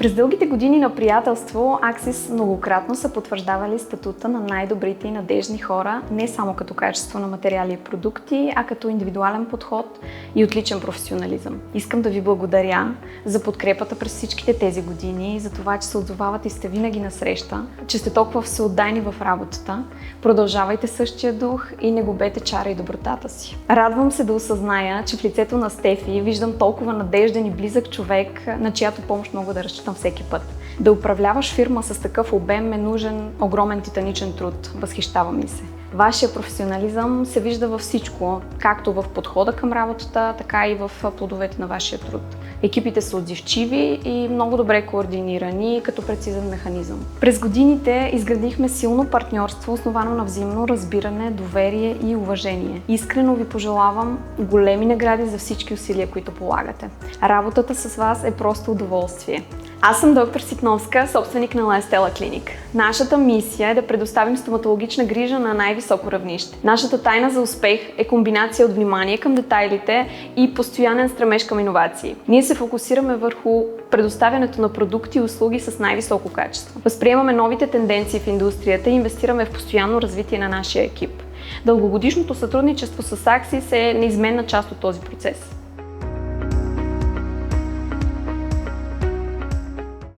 През дългите години на приятелство Аксис многократно са потвърждавали статута на най-добрите и надежни хора, не само като качество на материали и продукти, а като индивидуален подход и отличен професионализъм. Искам да ви благодаря за подкрепата през всичките тези години, за това, че се отзовавате и сте винаги на среща, че сте толкова всеотдайни в работата. Продължавайте същия дух и не губете чара и добротата си. Радвам се да осъзная, че в лицето на Стефи виждам толкова надежден и близък човек, на чиято помощ мога да разчитам всеки път. Да управляваш фирма с такъв обем е нужен огромен титаничен труд. Възхищава ми се. Вашия професионализъм се вижда във всичко, както в подхода към работата, така и в плодовете на вашия труд. Екипите са отзивчиви и много добре координирани като прецизен механизъм. През годините изградихме силно партньорство, основано на взаимно разбиране, доверие и уважение. Искрено ви пожелавам големи награди за всички усилия, които полагате. Работата с вас е просто удоволствие. Аз съм доктор Ситновска, собственик на Лайстела Клиник. Нашата мисия е да предоставим стоматологична грижа на най-високо равнище. Нашата тайна за успех е комбинация от внимание към детайлите и постоянен стремеж към иновации. Ние се фокусираме върху предоставянето на продукти и услуги с най-високо качество. Възприемаме новите тенденции в индустрията и инвестираме в постоянно развитие на нашия екип. Дългогодишното сътрудничество с Аксис е неизменна част от този процес.